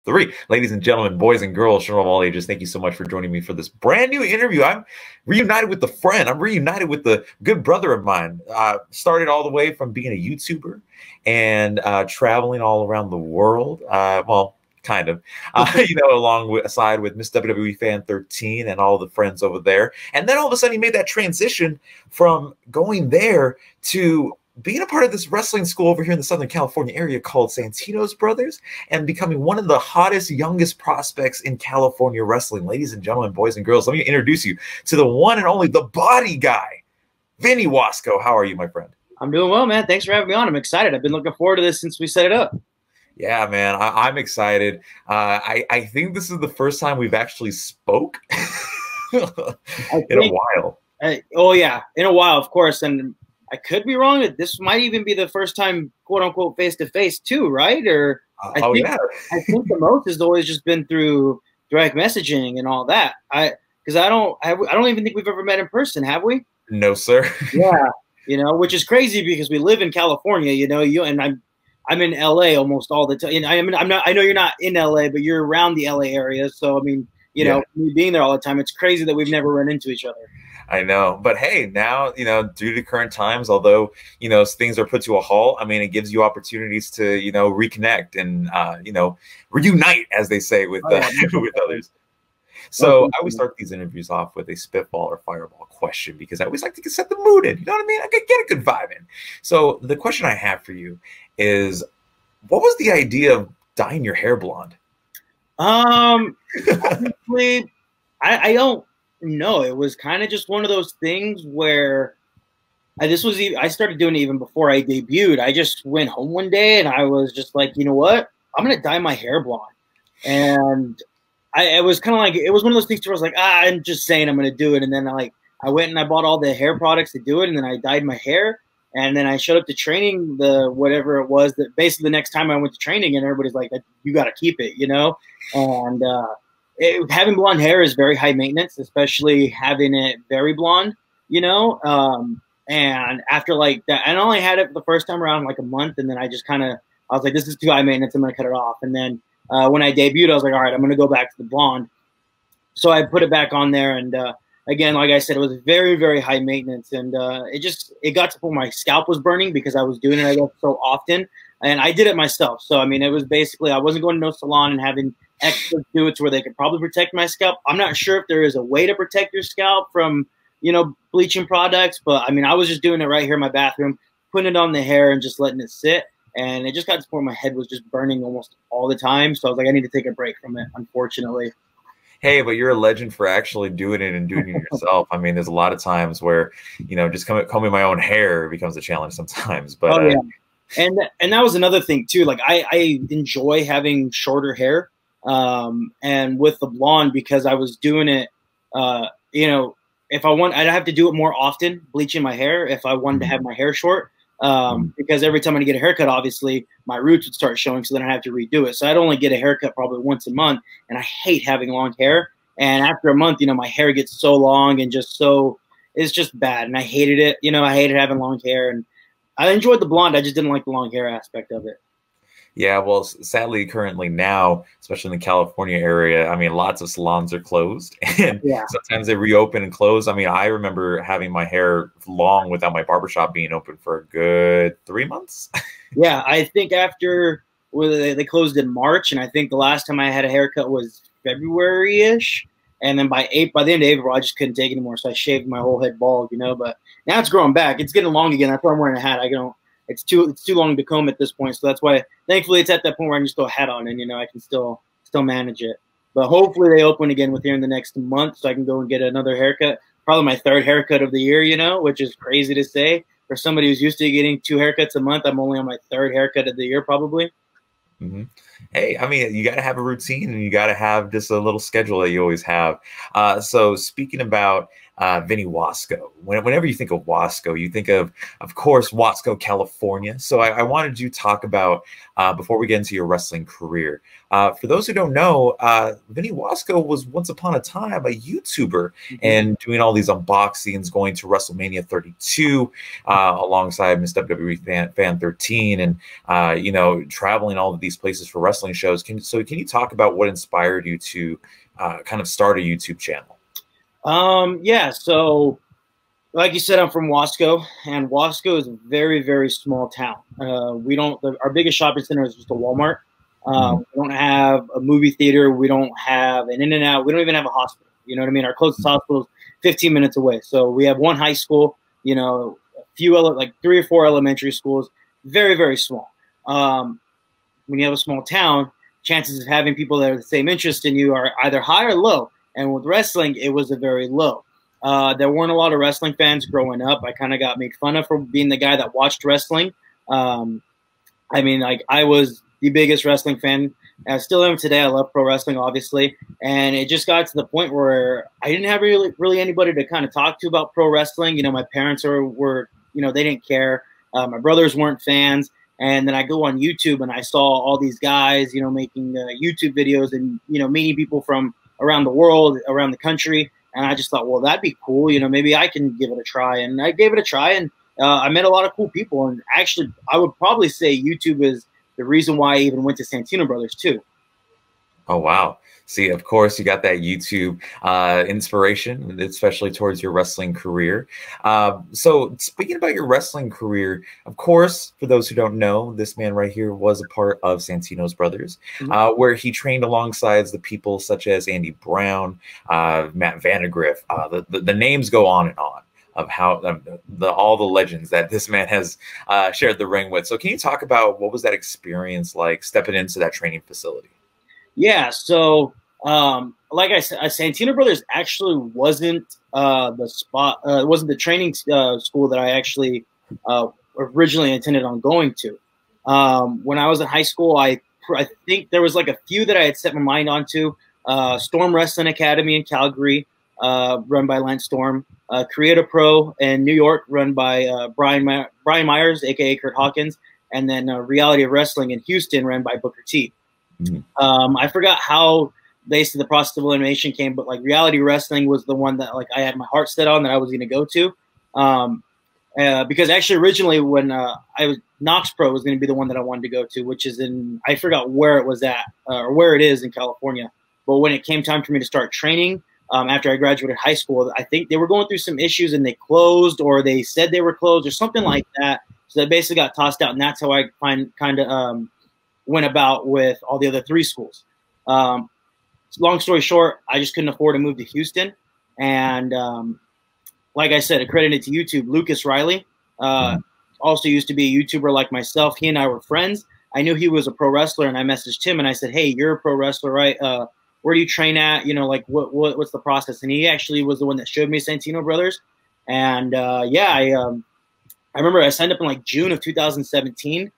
3. Ladies and gentlemen, boys and girls, children of all ages, thank you so much for joining me for this brand new interview. I'm reunited with a friend. I'm reunited with a good brother of mine. Started all the way from being a YouTuber and traveling all around the world. Well, kind of, aside with Miss WWE Fan 13 and all the friends over there. And then all of a sudden he made that transition from going there to being a part of this wrestling school over here in the Southern California area called Santinos Brothers and becoming one of the hottest, youngest prospects in California wrestling. Ladies and gentlemen, boys and girls, let me introduce you to the one and only, the body guy, Vinny Wasco. How are you, my friend? I'm doing well, man. Thanks for having me on. I'm excited. I've been looking forward to this since we set it up. Yeah, man, I'm excited. I think this is the first time we've actually spoke in a while. Oh, yeah, in a while, of course. And I could be wrong. This might even be the first time, quote unquote, face to face too, right? Or I think the most has always just been through direct messaging and all that. Because I don't even think we've ever met in person, have we? No, sir. Yeah, which is crazy because we live in California. I'm in LA almost all the time. I know you're not in LA, but you're around the LA area. So I mean, me being there all the time, it's crazy that we've never run into each other. I know, but hey, now, due to current times, although, things are put to a halt, I mean, it gives you opportunities to, reconnect and, reunite, as they say, with, with others. So I always start these interviews off with a spitball or fireball question because I always like to set the mood in. You know what I mean? I could get a good vibe in. So the question I have for you is, what was the idea of dyeing your hair blonde? Honestly, I don't know. It was kind of just one of those things where I started doing it even before I debuted. I just went home one day and I was just like, you know what? I'm going to dye my hair blonde. And it was kind of like, it was one of those things where I was like, I'm just saying I'm going to do it. And then I went and I bought all the hair products to do it. And then I dyed my hair. And then I showed up to training, whatever it was, that basically the next time I went to training and everybody's like, you got to keep it, And having blonde hair is very high maintenance, especially having it very blonde, and after like that, I only had it the first time around like a month. And then I was like, this is too high maintenance. I'm going to cut it off. And then when I debuted, I was like, all right, I'm going to go back to the blonde. So I put it back on there. And again, like I said, it was very, very high maintenance. And it got to the point where my scalp was burning because I was doing it so often. And I did it myself. So, I mean, it was basically, I wasn't going to no salon and having experts do it to where they could probably protect my scalp. I'm not sure if there is a way to protect your scalp from, bleaching products. But, I mean, I was just doing it right here in my bathroom, putting it on the hair and just letting it sit. And it just got to the point where my head was just burning almost all the time. So I was like, I need to take a break from it, unfortunately. Hey, but you're a legend for actually doing it and doing it yourself. I mean, there's a lot of times where, just combing my own hair becomes a challenge sometimes. But And that was another thing too. Like I enjoy having shorter hair, and with the blonde because I was doing it. If I want, I'd have to do it more often, bleaching my hair if I wanted to have my hair short. Because every time I get a haircut, obviously my roots would start showing, so then I have to redo it. So I'd only get a haircut probably once a month, and I hate having long hair. And after a month, my hair gets so long and it's just bad, and I hated it. I hated having long hair, and I enjoyed the blonde. I just didn't like the long hair aspect of it. Yeah, well, sadly, currently now, especially in the California area, I mean, lots of salons are closed, and sometimes they reopen and close. I mean, I remember having my hair long without my barbershop being open for a good 3 months. Yeah, I think after they closed in March, and I think the last time I had a haircut was February-ish. And then by the end of April, I just couldn't take it anymore. So I shaved my whole head bald, But now it's growing back. It's getting long again. That's why I'm wearing a hat. It's too long to comb at this point. So that's why, thankfully, it's at that point where I can just throw a hat on and I can still manage it. But hopefully they open again within the next month, so I can go and get another haircut. Probably my 3rd haircut of the year, which is crazy to say for somebody who's used to getting 2 haircuts a month. I'm only on my 3rd haircut of the year, probably. Mm-hmm. Hey, I mean, you got to have a routine and you got to have just a little schedule that you always have. So speaking about Vinny Wasco. Whenever you think of Wasco, you think of course, Wasco, California. So I wanted you to talk about, before we get into your wrestling career, for those who don't know, Vinny Wasco was once upon a time a YouTuber and doing all these unboxings, going to WrestleMania 32 alongside Miss WWE Fan 13, and you know, traveling all of these places for wrestling shows. Can you talk about what inspired you to kind of start a YouTube channel? Yeah, so like you said, I'm from Wasco, and Wasco is a very, very small town. Our biggest shopping center is just a Walmart. We don't have a movie theater. We don't have an In-N-Out. We don't even have a hospital. You know what I mean? Our closest hospital is 15 minutes away. So we have one high school, you know, a few, like 3 or 4 elementary schools, very, very small. When you have a small town, chances of having people that are the same interest in you are either high or low. And with wrestling, it was a very low. There weren't a lot of wrestling fans growing up. I kind of got made fun of for being the guy that watched wrestling. I mean, like, I was the biggest wrestling fan. I still am today. I love pro wrestling, obviously. And it just got to the point where I didn't have really anybody to kind of talk to about pro wrestling. You know, my parents were you know, they didn't care. My brothers weren't fans. And then I go on YouTube and I saw all these guys, you know, making YouTube videos and, you know, meeting people from around the world, around the country. And I just thought, well, that'd be cool. You know, maybe I can give it a try. And I gave it a try, and I met a lot of cool people. And actually, I would probably say YouTube is the reason why I even went to Santino Brothers too. Oh, wow. See, of course, you got that YouTube inspiration, especially towards your wrestling career. So speaking about your wrestling career, of course, for those who don't know, this man right here was a part of Santinos Brothers, where he trained alongside the people such as Andy Brown, Matt Vandergriff. The names go on and on of how all the legends that this man has shared the ring with. So can you talk about what was that experience like stepping into that training facility? Yeah, so like I said, Santino Brothers actually wasn't wasn't the training school that I actually originally intended on going to. When I was in high school, I think there was like a few that I had set my mind onto. Storm Wrestling Academy in Calgary, run by Lance Storm. Create a Pro in New York, run by Brian Myers, aka Kurt Hawkins, and then Reality of Wrestling in Houston, run by Booker T. I forgot how basically the process of elimination came, but like Reality Wrestling was the one that like I had my heart set on that I was going to go to. Because actually originally when Knox Pro was going to be the one that I wanted to go to, which is I forgot where it was at or where it is in California. But when it came time for me to start training after I graduated high school, I think they were going through some issues and they closed, or they said they were closed or something like that. So they basically got tossed out, and that's how I kind of went about with all the other 3 schools. Long story short, I just couldn't afford to move to Houston. And like I said, accredited to YouTube, Lucas Riley also used to be a YouTuber like myself. He and I were friends. I knew he was a pro wrestler, and I messaged him and I said, hey, you're a pro wrestler, right? Where do you train at? You know, like what's the process? And he actually was the one that showed me Santino Brothers. And yeah, I remember I signed up in like June of 2017.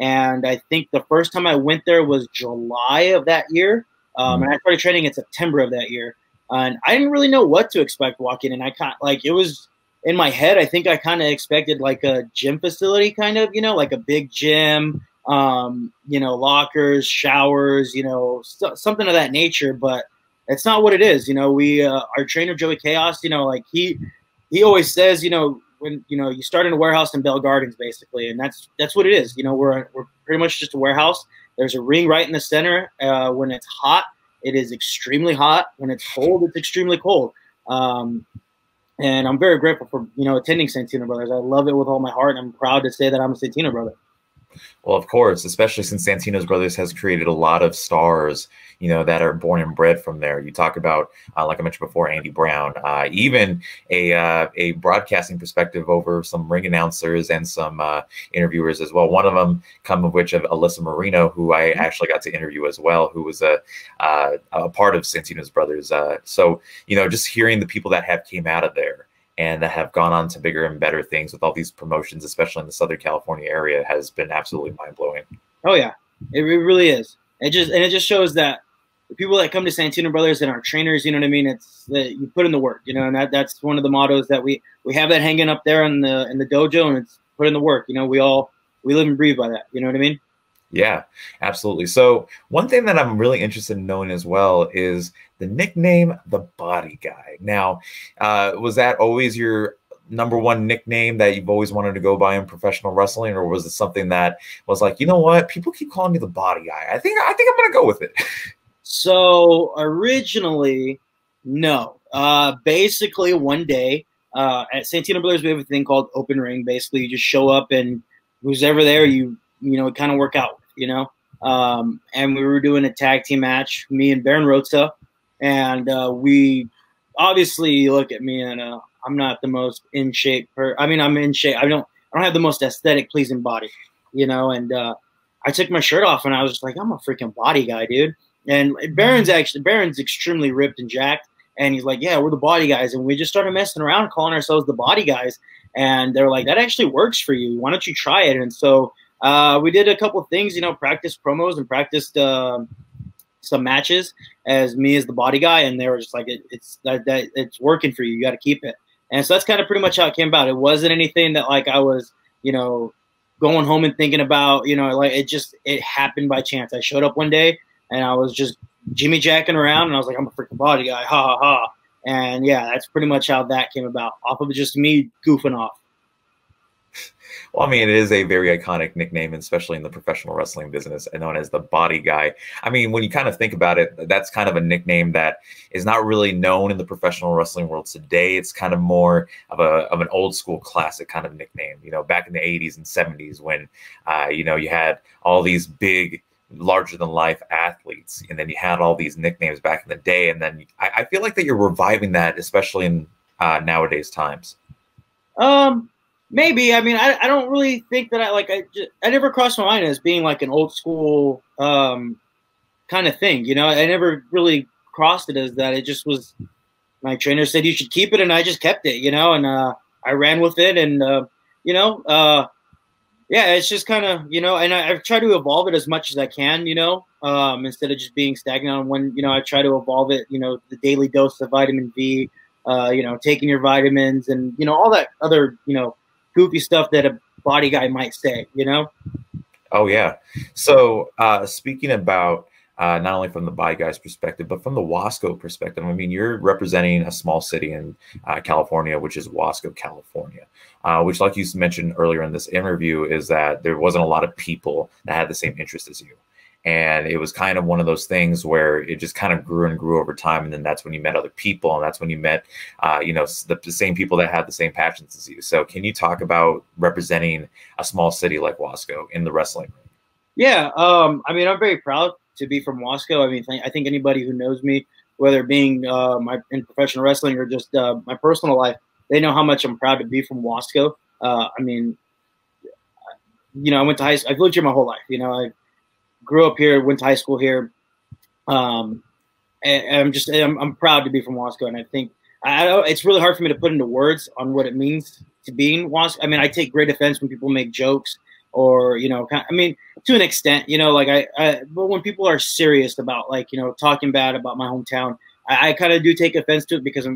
And I think the first time I went there was July of that year. And I started training in September of that year. And I didn't really know what to expect walking in. I kind like, it was in my head, I think I kind of expected like a gym facility, kind of, you know, like a big gym, you know, lockers, showers, you know, something of that nature. But it's not what it is. You know, our trainer, Joey Chaos, you know, like he always says, you know, when, you know, you start in a warehouse in Bell Gardens, basically, and that's what it is. You know, we're pretty much just a warehouse. There's a ring right in the center. When it's hot, it is extremely hot. When it's cold, it's extremely cold. And I'm very grateful for, you know, attending Santino Brothers. I love it with all my heart, and I'm proud to say that I'm a Santino brother. Well, of course, especially since Santino's Brothers has created a lot of stars, you know, that are born and bred from there. You talk about, like I mentioned before, Andy Brown, even a broadcasting perspective over some ring announcers and some interviewers as well. One of them, come of which of Alyssa Marino, who I actually got to interview as well, who was a part of Santino's Brothers. So, you know, just hearing the people that have came out of there and that have gone on to bigger and better things with all these promotions, especially in the Southern California area, has been absolutely mind-blowing. Oh yeah, it really is. It just shows that the people that come to Santino Brothers and our trainers, you know what I mean? It's that you put in the work, you know, and that's one of the mottos that we have that hanging up there in the dojo, and it's put in the work. You know, we live and breathe by that. You know what I mean? Yeah, absolutely. So one thing that I'm really interested in knowing as well is the nickname, the Body Guy. Now, was that always your number one nickname that you've always wanted to go by in professional wrestling, or was it something that was like, you know what, people keep calling me the Body Guy? I think I'm gonna go with it. So originally, no. Basically, one day at Santino Brothers, we have a thing called open ring. Basically, you just show up and who's ever there, you know, kind of work out. You know, and we were doing a tag team match, me and Baron Rota, and we obviously look at me and I'm not the most in shape. I mean, I'm in shape. I don't have the most aesthetic pleasing body, you know. And I took my shirt off and I was just like, I'm a freaking body guy, dude. And Baron's extremely ripped and jacked, and he's like, yeah, we're the Body Guys, and we just started messing around, calling ourselves the Body Guys. And they're like, that actually works for you. Why don't you try it? And so we did a couple of things, you know, practiced promos and practiced some matches as me as the Body Guy, and they were just like, it's working for you. You got to keep it. And so that's kind of pretty much how it came about. It wasn't anything that like I was, you know, going home and thinking about, you know, like it happened by chance. I showed up one day and I was just Jimmy jacking around, and I was like, I'm a freaking Body Guy, ha ha ha. And yeah, that's pretty much how that came about, off of just me goofing off. Well, I mean, it is a very iconic nickname, especially in the professional wrestling business, and known as the Body Guy. I mean, when you kind of think about it, that's kind of a nickname that is not really known in the professional wrestling world today. It's kind of more of an old school classic kind of nickname. You know, back in the 80s and 70s when, you know, you had all these big, larger than life athletes, and then you had all these nicknames back in the day. And then I feel like that you're reviving that, especially in nowadays times. Maybe. I mean, I don't really think that I never crossed my mind as being like an old school kind of thing. You know, I never really crossed it as that. It just was, my trainer said you should keep it, and I just kept it, you know, and I ran with it, and you know, yeah, it's just kind of, you know, and I've tried to evolve it as much as I can, you know, instead of just being stagnant on one. You know, I try to evolve it, you know, the daily dose of vitamin D, you know, taking your vitamins, and, you know, all that other, you know, goofy stuff that a Body Guy might say, you know? Oh, yeah. So speaking about not only from the Body Guy's perspective, but from the Wasco perspective, I mean, you're representing a small city in California, which is Wasco, California, which, like you mentioned earlier in this interview, is that there wasn't a lot of people that had the same interest as you. And it was kind of one of those things where it just kind of grew and grew over time. And then that's when you met other people. And that's when you met, you know, the same people that had the same passions as you. So can you talk about representing a small city like Wasco in the wrestling ring? Yeah. I mean, I'm very proud to be from Wasco. I mean, I think anybody who knows me, whether being in professional wrestling or just my personal life, they know how much I'm proud to be from Wasco. I mean, you know, I went to high school. I've lived here my whole life. You know, I grew up here, went to high school here, and I'm proud to be from Wasco. And I think it's really hard for me to put into words on what it means to be in Wasco. I mean, I take great offense when people make jokes, or, you know, I mean, to an extent, you know, like but when people are serious about, like, you know, talking bad about my hometown, I kind of do take offense to it, because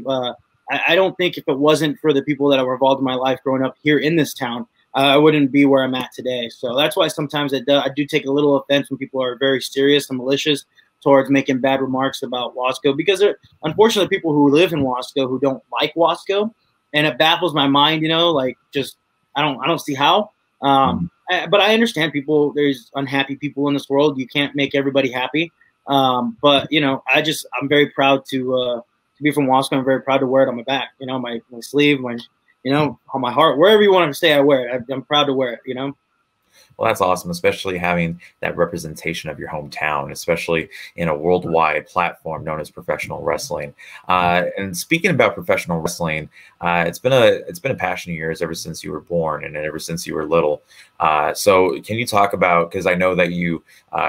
I don't think if it wasn't for the people that were involved in my life growing up here in this town, I wouldn't be where I'm at today. So that's why sometimes I do take a little offense when people are very serious and malicious towards making bad remarks about Wasco, because there are unfortunately people who live in Wasco who don't like Wasco, and it baffles my mind, you know, like, just I don't see how. But I understand people. There's unhappy people in this world. You can't make everybody happy. But, you know, I'm very proud to be from Wasco. I'm very proud to wear it on my back, you know, my sleeve, you know, on my heart, wherever you want to say I wear it. I'm proud to wear it, you know? Well, that's awesome, especially having that representation of your hometown, especially in a worldwide platform known as professional wrestling. And speaking about professional wrestling, it's been a passion of yours ever since you were born and ever since you were little. So can you talk about, because I know that you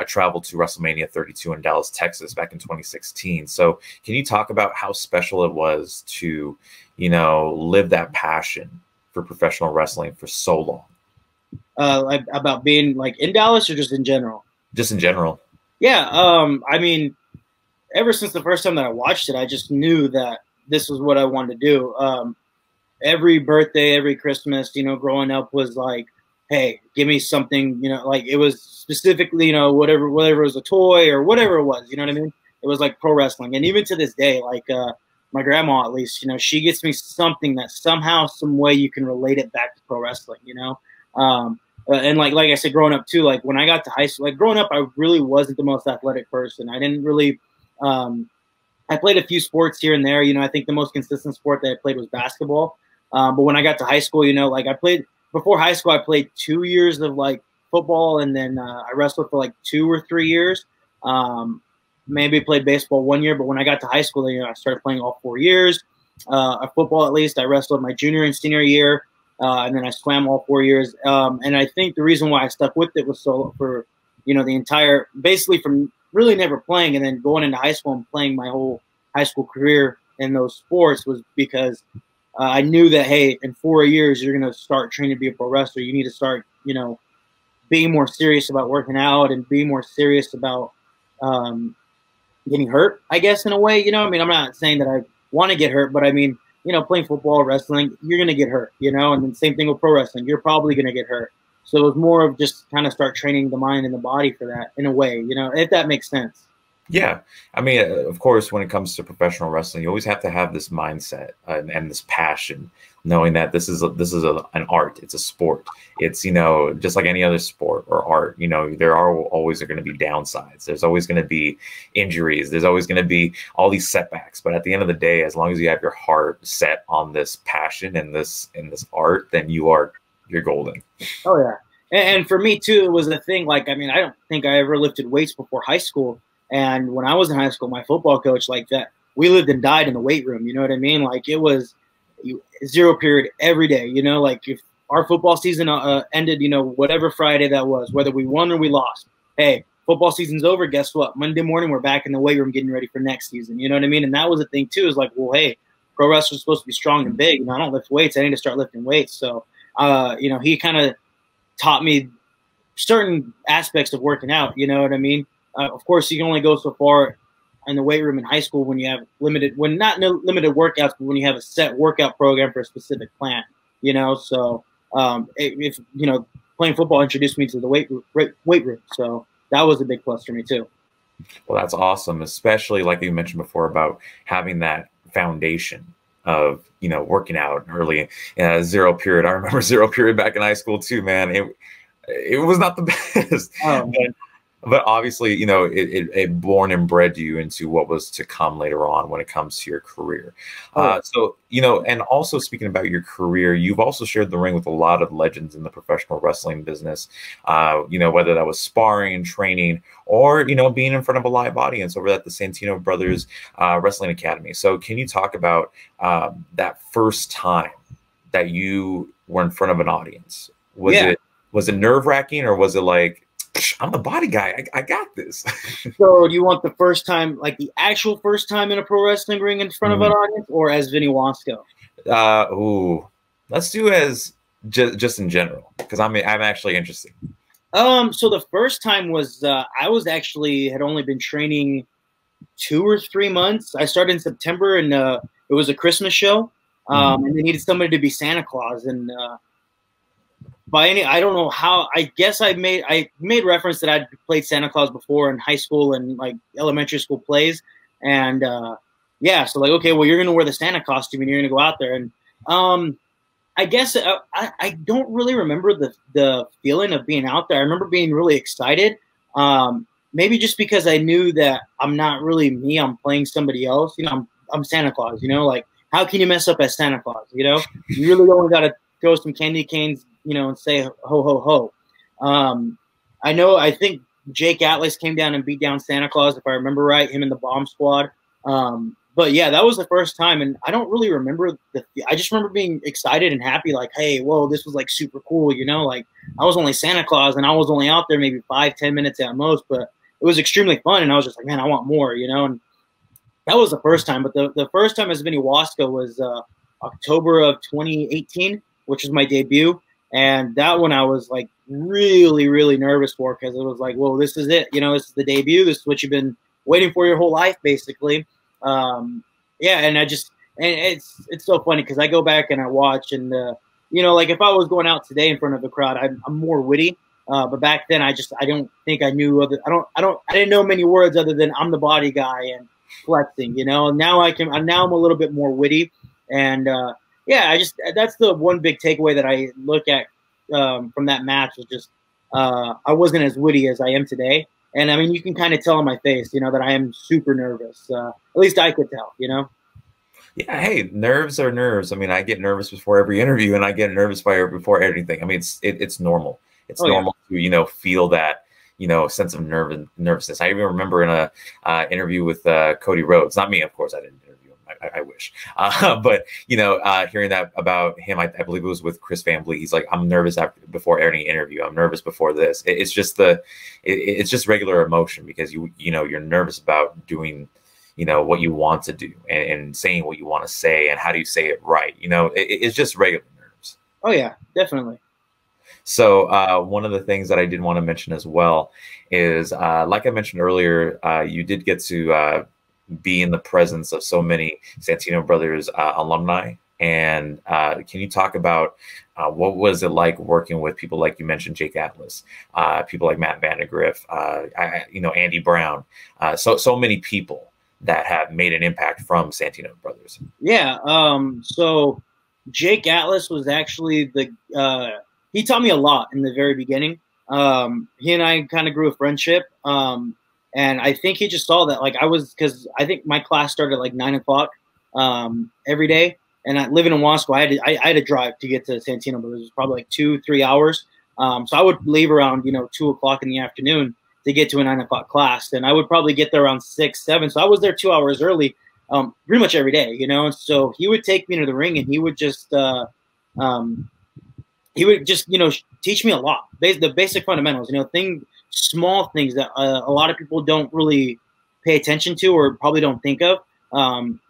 traveled to WrestleMania 32 in Dallas, Texas back in 2016. So can you talk about how special it was to, you know, live that passion for professional wrestling for so long? Like, about being like in Dallas, or just in general? Just in general. Yeah. I mean, ever since the first time that I watched it, I just knew that this was what I wanted to do. Every birthday, every Christmas, you know, growing up was like, hey, give me something, you know, like it was specifically, you know, whatever it was, a toy or whatever it was, you know what I mean? It was like pro wrestling. And even to this day, like my grandma, at least, you know, she gets me something that somehow, some way you can relate it back to pro wrestling, you know? And like I said, growing up too, like when I got to high school, like growing up, I really wasn't the most athletic person. I didn't really, I played a few sports here and there. You know, I think the most consistent sport that I played was basketball. But when I got to high school, you know, like before high school, I played 2 years of like football, and then I wrestled for like 2 or 3 years. Maybe played baseball 1 year, but when I got to high school, you know, I started playing all 4 years. Football, at least, I wrestled my junior and senior year, and then I swam all 4 years. And I think the reason why I stuck with it was for, you know, the entire, basically from really never playing and then going into high school and playing my whole high school career in those sports was because I knew that, hey, in 4 years, you're going to start training to be a pro wrestler. You need to start, you know, being more serious about working out and being more serious about getting hurt, I guess, in a way. You know, I mean, I'm not saying that I want to get hurt, but I mean, you know, playing football, wrestling, you're going to get hurt, you know, and then same thing with pro wrestling. You're probably going to get hurt. So it was more of just kind of start training the mind and the body for that in a way, you know, if that makes sense. Yeah. I mean, of course, when it comes to professional wrestling, you always have to have this mindset and this passion, knowing that this is an art. It's a sport. It's, you know, just like any other sport or art, you know, there are always going to be downsides. There's always going to be injuries. There's always going to be all these setbacks. But at the end of the day, as long as you have your heart set on this passion and this art, then you're golden. Oh, yeah. And for me, too, it was a thing. Like, I mean, I don't think I ever lifted weights before high school. And when I was in high school, my football coach, like that, we lived and died in the weight room. You know what I mean? Like it was 0 period every day. You know, like if our football season ended, you know, whatever Friday that was, whether we won or we lost, hey, football season's over. Guess what? Monday morning, we're back in the weight room getting ready for next season. You know what I mean? And that was the thing too, is like, well, hey, pro wrestlers supposed to be strong and big. You know, I don't lift weights. I need to start lifting weights. So, you know, he kind of taught me certain aspects of working out. You know what I mean? Of course, you can only go so far in the weight room in high school when you have limited workouts, but when you have a set workout program for a specific plan, you know. So if you know, playing football introduced me to the weight room, so that was a big plus for me too. Well, that's awesome, especially like you mentioned before about having that foundation of, you know, working out early. 0 period. I remember 0 period back in high school too, man. It was not the best. Oh, But obviously, you know, it born and bred you into what was to come later on when it comes to your career. So, you know, and also speaking about your career, you've also shared the ring with a lot of legends in the professional wrestling business, you know, whether that was sparring, training, or, you know, being in front of a live audience over at the Santino Brothers Wrestling Academy. So can you talk about that first time that you were in front of an audience? Was it nerve-wracking, or was it like, I'm the body guy, I got this? So do you want the first time, like the actual first time in a pro wrestling ring in front of an audience, or as Vinny Wasco? Let's do as just in general, because I'm actually interested. So the first time was I was actually had only been training 2 or 3 months. I started in September, and it was a Christmas show, and they needed somebody to be Santa Claus, and I don't know how. I guess I made reference that I'd played Santa Claus before in high school and like elementary school plays, and yeah, so like, okay, well, you're gonna wear the Santa costume and you're gonna go out there, and I guess I don't really remember the feeling of being out there. I remember being really excited, maybe just because I knew that I'm not really me. I'm playing somebody else. You know, I'm Santa Claus. You know, like how can you mess up as Santa Claus? You know, you really only got to throw some candy canes, you know, and say ho ho ho. I think Jake Atlas came down and beat down Santa Claus, if I remember right, him and the Bomb Squad. But yeah, that was the first time, and I don't really remember I just remember being excited and happy, like, hey, whoa, this was like super cool, you know, like I was only Santa Claus and I was only out there maybe 5-10 minutes at most, but it was extremely fun, and I was just like, man, I want more, you know. And that was the first time. But the first time as Vinny Wasco was October of 2018, which was my debut. And that one I was like really, really nervous for, because it was like, whoa, this is it. You know, this is the debut. This is what you've been waiting for your whole life, basically. Yeah, and it's so funny because I go back and I watch, and you know, like if I was going out today in front of the crowd, I'm more witty. But back then, I don't think I knew I didn't know many words other than I'm the body guy and flexing. You know, now I'm a little bit more witty, and yeah, that's the one big takeaway that I look at from that match was just I wasn't as witty as I am today. And I mean, you can kind of tell on my face, you know, that I am super nervous. At least I could tell, you know. Yeah, hey, nerves are nerves. I mean, I get nervous before every interview, and I get nervous before everything. I mean, it's normal. It's normal to, you know, feel that, you know, sense of nervousness. I even remember in a interview with Cody Rhodes, not me, of course, I didn't interview him. I wish, but you know, hearing that about him, I believe it was with Chris Van Vliet. He's like, I'm nervous before any interview. I'm nervous before this. It's just it's just regular emotion because you know, you're nervous about doing, you know, what you want to do and saying what you want to say and how do you say it right. You know, it's just regular nerves. Oh yeah, definitely. So one of the things that I did want to mention as well is, like I mentioned earlier, you did get to be in the presence of so many Santino Brothers alumni. And can you talk about what was it like working with people like you mentioned, Jake Atlas, people like Matt Vandegrift, you know, Andy Brown, so many people that have made an impact from Santino Brothers? Yeah. So Jake Atlas was actually he taught me a lot in the very beginning. He and I kind of grew a friendship. And I think he just saw that, like, because I think my class started at like 9 o'clock every day. And I living in Wasco, I had to drive to get to Santino, but it was probably like 2-3 hours. So I would leave around, you know, 2 o'clock in the afternoon to get to a 9 o'clock class. And I would probably get there around 6, 7. So I was there 2 hours early, pretty much every day, you know. And so he would take me to the ring and he would just, you know, teach me a lot, the basic fundamentals, you know, small things that a lot of people don't really pay attention to or probably don't think of.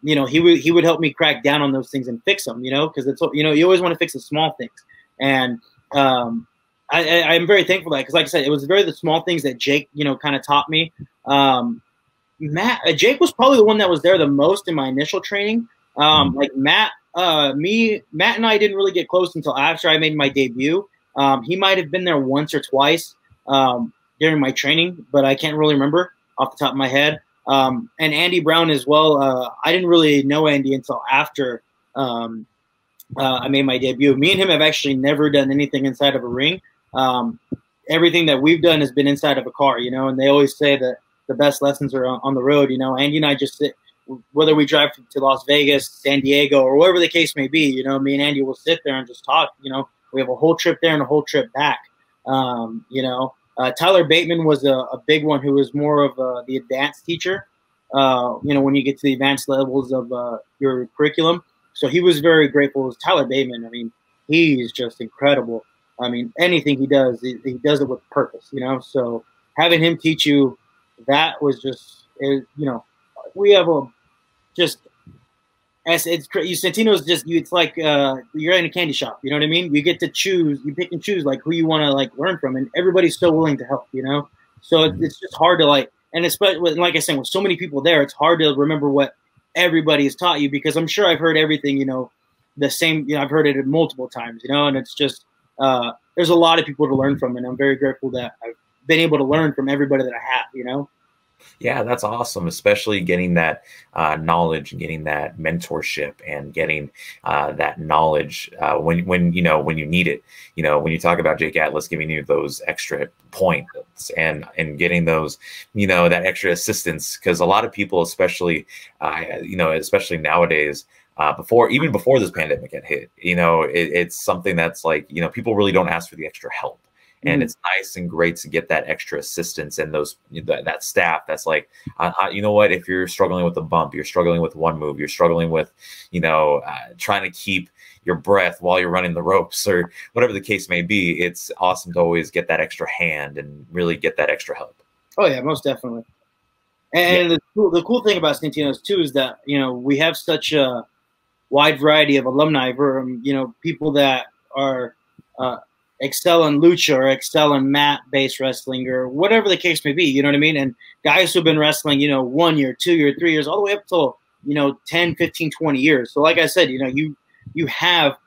You know, he would help me crack down on those things and fix them, you know, because it's, you know, you always want to fix the small things. And I'm very thankful for that because, like I said, it was the small things that Jake, you know, kind of taught me. Jake was probably the one that was there the most in my initial training. Like Matt and I didn't really get close until after I made my debut. He might have been there once or twice during my training, but I can't really remember off the top of my head. And Andy Brown as well. I didn't really know Andy until after I made my debut. Me and him have actually never done anything inside of a ring. Everything that we've done has been inside of a car, you know, and they always say that the best lessons are on the road, you know. Andy and I just sit, whether we drive to Las Vegas, San Diego, or wherever the case may be, you know, me and Andy will sit there and just talk, you know. We have a whole trip there and a whole trip back. You know, Tyler Bateman was a big one who was more of the advanced teacher, you know, when you get to the advanced levels of your curriculum. So he was very grateful. It was Tyler Bateman. I mean, he's just incredible. I mean, anything he does, he does it with purpose, you know. So having him teach you, that was just, you know, we have Santino's just, it's like you're in a candy shop, you know what I mean? You get to choose, you pick and choose like who you want to like learn from, and everybody's so willing to help, you know. So it's just hard to like, and especially like I said, with so many people there, it's hard to remember what everybody has taught you, because I'm sure I've heard everything, you know, the same, you know, I've heard it multiple times, you know, and it's just there's a lot of people to learn from, and I'm very grateful that I've been able to learn from everybody that I have, you know. Yeah, that's awesome, especially getting that knowledge and getting that mentorship and getting that knowledge when you know, when you need it. You know, when you talk about Jake Atlas giving you those extra points and getting those, you know, that extra assistance, because a lot of people, especially you know, especially nowadays, even before this pandemic had hit, you know, it's something that's like, you know, people really don't ask for the extra help. And it's nice and great to get that extra assistance and that staff that's like, you know what, if you're struggling with a bump, you're struggling with one move, you're struggling with, you know, trying to keep your breath while you're running the ropes or whatever the case may be, it's awesome to always get that extra hand and really get that extra help. Oh, yeah, most definitely. And yeah, the cool thing about Santinos, too, is that, you know, we have such a wide variety of alumni from, you know, people that are excel in lucha or excel in mat-based wrestling or whatever the case may be. You know what I mean? And guys who've been wrestling, 1 year, 2 year, 3 years, all the way up till 10, 15, 20 years. So like I said, you have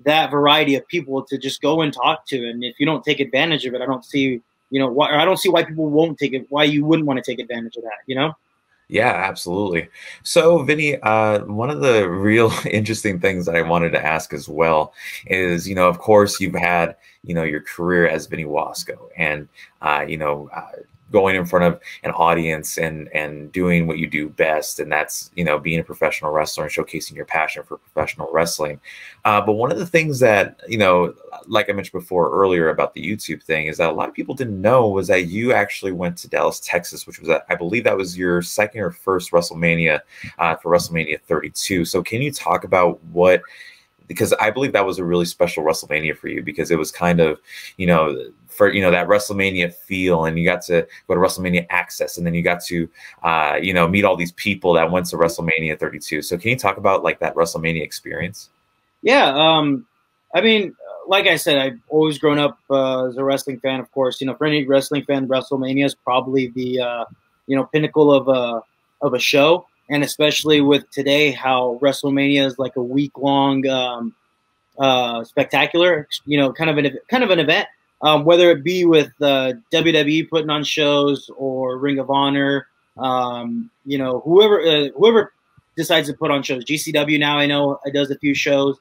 that variety of people to just go and talk to, and if you don't take advantage of it, I don't see why, or I don't see why people won't take it. Why you wouldn't want to take advantage of that? Yeah, absolutely. So, Vinny, one of the real interesting things that I wanted to ask as well is, of course, you've had, your career as Vinny Wasco, and, going in front of an audience and doing what you do best, and that's, being a professional wrestler and showcasing your passion for professional wrestling. But one of the things that, like I mentioned before earlier about the YouTube thing, is that a lot of people didn't know was that you actually went to Dallas, Texas, which was, I believe that was your second or first WrestleMania for WrestleMania 32. So can you talk about because I believe that was a really special WrestleMania for you, because it was kind of, for, that WrestleMania feel, and you got to go to WrestleMania Access, and then you got to, meet all these people that went to WrestleMania 32. So can you talk about like that WrestleMania experience? Yeah. I mean, like I said, I've always grown up as a wrestling fan, of course. For any wrestling fan, WrestleMania is probably the, pinnacle of a show. And especially with today, how WrestleMania is like a week-long spectacular, kind of an event. Whether it be with WWE putting on shows or Ring of Honor, whoever decides to put on shows. GCW now I know it does a few shows.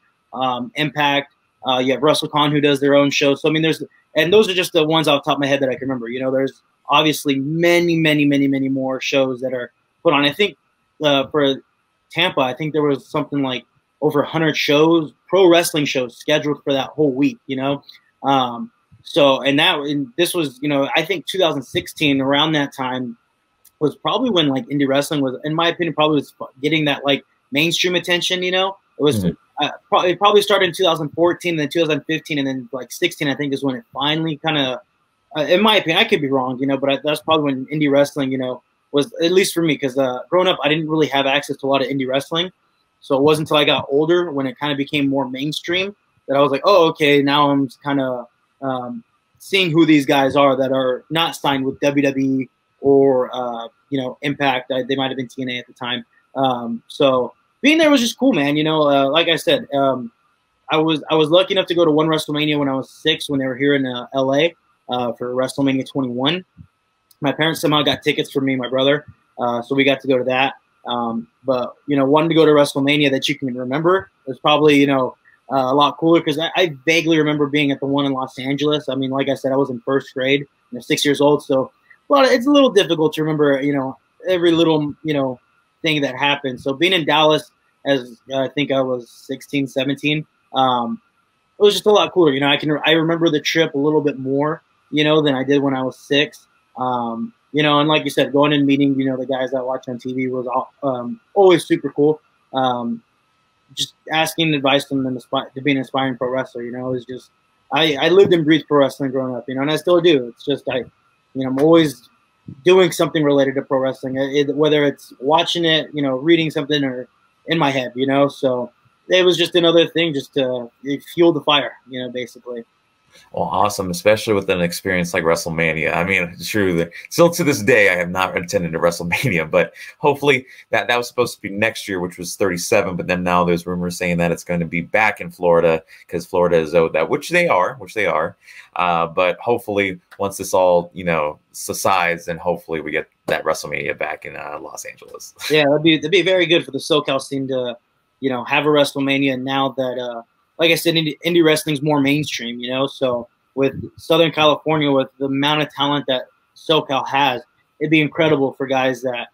Impact, you have WrestleCon who does their own shows. So I mean, those are just the ones off the top of my head that I can remember. There's obviously many, many, many, many more shows that are put on. I think for Tampa, I think there was something like over 100 shows, pro wrestling shows scheduled for that whole week. And this was, I think 2016, around that time, was probably when like indie wrestling was, in my opinion, probably was getting that like mainstream attention. It was it probably started in 2014, then 2015, and then like 16, I think, is when it finally kind of, in my opinion, I could be wrong, but that's probably when indie wrestling, was, at least for me, because growing up, I didn't really have access to a lot of indie wrestling. So it wasn't until I got older, when it kind of became more mainstream, that I was like, oh, okay, now I'm kind of seeing who these guys are that are not signed with WWE or Impact. They might have been TNA at the time. So being there was just cool, man. Like I said, I was lucky enough to go to one WrestleMania when I was 6, when they were here in LA for WrestleMania 21. My parents somehow got tickets for me and my brother, so we got to go to that. But wanting to go to WrestleMania that you can remember is probably a lot cooler, because I vaguely remember being at the one in Los Angeles. I mean, like I said, I was in first grade, 6 years old, so it's a little difficult to remember, every little thing that happened. So being in Dallas, as I think I was 16, 17, it was just a lot cooler. I remember the trip a little bit more, than I did when I was 6. And like you said, going and meeting, the guys that I watch on TV was always super cool. Just asking advice from them to be an aspiring pro wrestler, it was just, I lived and breathed pro wrestling growing up, and I still do. It's just, I'm always doing something related to pro wrestling, whether it's watching it, reading something, or in my head, so it was just another thing, just to fuel the fire, basically. Well, awesome, especially with an experience like WrestleMania. I mean, it's true that still to this day, I have not attended a WrestleMania, but hopefully that was supposed to be next year, which was 37. But then now there's rumors saying that it's going to be back in Florida, because Florida is owed that, which they are. But hopefully once this all, subsides, then hopefully we get that WrestleMania back in Los Angeles. Yeah, that'd be very good for the SoCal scene to, have a WrestleMania now that, like I said, indie wrestling's more mainstream, so with Southern California, with the amount of talent that SoCal has, it'd be incredible for guys that,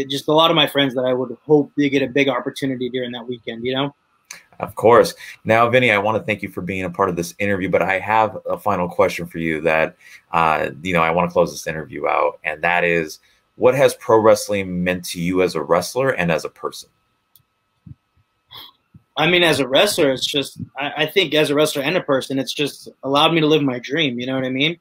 just a lot of my friends that I would hope they get a big opportunity during that weekend, Of course. Now, Vinny, I want to thank you for being a part of this interview, but I have a final question for you that, I want to close this interview out, and that is, what has pro wrestling meant to you as a wrestler and as a person? I mean, as a wrestler, it's just, I think as a wrestler and a person, it's just allowed me to live my dream. You know what I mean?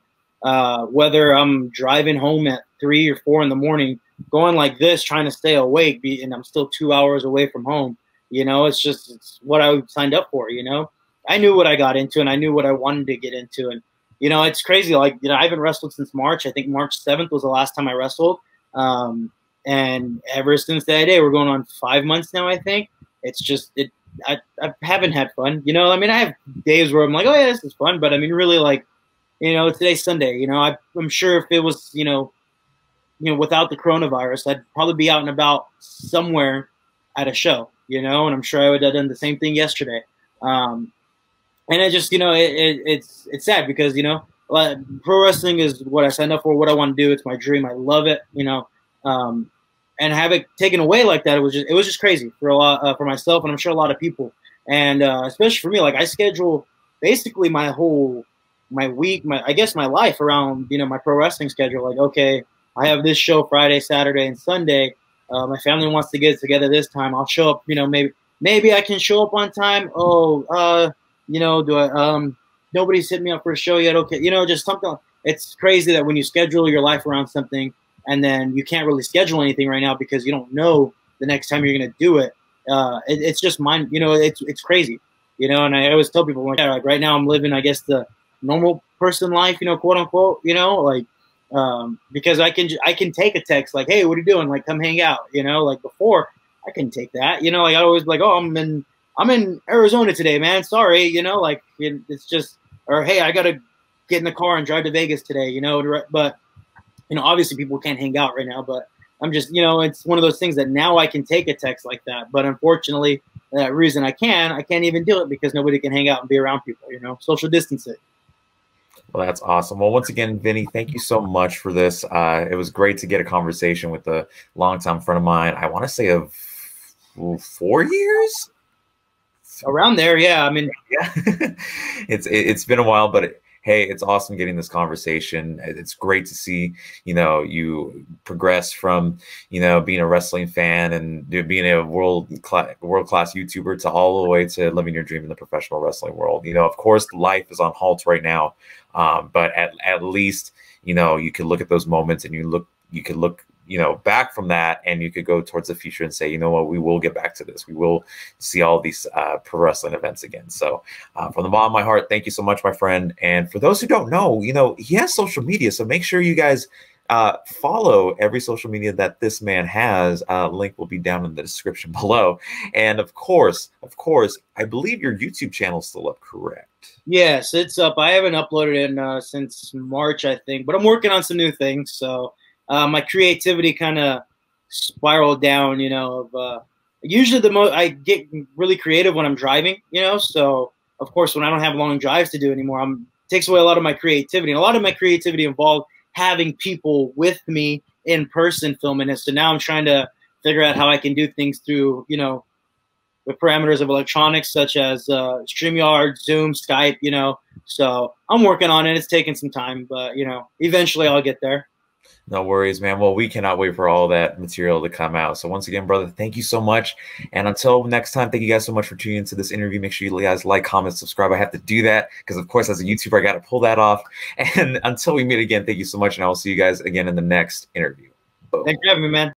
Whether I'm driving home at 3 or 4 in the morning, going like this, trying to stay awake, and I'm still 2 hours away from home, it's what I signed up for, I knew what I got into and I knew what I wanted to get into. And, you know, it's crazy. Like, you know, I haven't wrestled since March. I think March 7th was the last time I wrestled. And ever since that day, we're going on 5 months now, I think. It's just, I haven't had fun. You know, I mean, I have days where I'm like, oh, yeah, this is fun. But I mean, really, like, you know, today's Sunday. You know, I'm sure if it was, you know, without the coronavirus, I'd probably be out and about somewhere at a show, you know, and I'm sure I would have done the same thing yesterday. And it just, you know, it's sad because, you know, pro wrestling is what I signed up for, what I want to do. It's my dream. I love it, you know, and have it taken away like that. It was just crazy for a lot, for myself. And I'm sure a lot of people, and especially for me, like I schedule basically my week, I guess my life around, you know, my pro wrestling schedule. Like, okay, I have this show Friday, Saturday, and Sunday. My family wants to get together this time. I'll show up. You know, maybe I can show up on time. Oh, you know, nobody's hit me up for a show yet. Okay, you know, just something. It's crazy that when you schedule your life around something, and then you can't really schedule anything right now because you don't know the next time you're gonna do it. It's just mind. You know, it's crazy. You know, and I always tell people like right now I'm living, I guess, the normal person life. You know, quote unquote. You know, like. Because I can take a text like, hey, what are you doing? Like, come hang out, you know, like before I can take that, you know, like I always like, oh, I'm in Arizona today, man. Sorry. You know, like it's just, or, hey, I got to get in the car and drive to Vegas today, you know, but, you know, obviously people can't hang out right now, but I'm just, you know, it's one of those things that now I can take a text like that. But unfortunately, that reason I can't even do it because nobody can hang out and be around people, you know, social distancing. Well, that's awesome. Well, once again, Vinny, thank you so much for this. It was great to get a conversation with a longtime friend of mine. I want to say of 4 years? Around there, yeah. I mean, yeah, it's been a while, but hey, it's awesome getting this conversation. It's great to see, you know, you progress from, you know, being a wrestling fan and being a world class YouTuber to all the way to living your dream in the professional wrestling world. You know, of course, life is on halt right now, but at least, you know, you could look at those moments and you could look, you know, back from that, and you could go towards the future and say, you know what, we will get back to this. We will see all these pro wrestling events again. So from the bottom of my heart, thank you so much, my friend. And for those who don't know, you know, he has social media. So make sure you guys follow every social media that this man has. Link will be down in the description below. And of course, I believe your YouTube channel is still up, correct? Yes, it's up. I haven't uploaded it since March, I think, but I'm working on some new things. So my creativity kind of spiraled down, you know, usually I get really creative when I'm driving, you know, so of course, when I don't have long drives to do anymore, it takes away a lot of my creativity, and a lot of my creativity involved having people with me in person filming it. So now I'm trying to figure out how I can do things through, you know, the parameters of electronics such as StreamYard, Zoom, Skype, you know, so I'm working on it. It's taking some time, but, you know, eventually I'll get there. No worries, man. Well, we cannot wait for all that material to come out. So once again, brother, thank you so much. And until next time, thank you guys so much for tuning into this interview. Make sure you guys like, comment, subscribe. I have to do that because, of course, as a YouTuber, I got to pull that off. And until we meet again, thank you so much. And I will see you guys again in the next interview. Boom. Thanks for having me, man.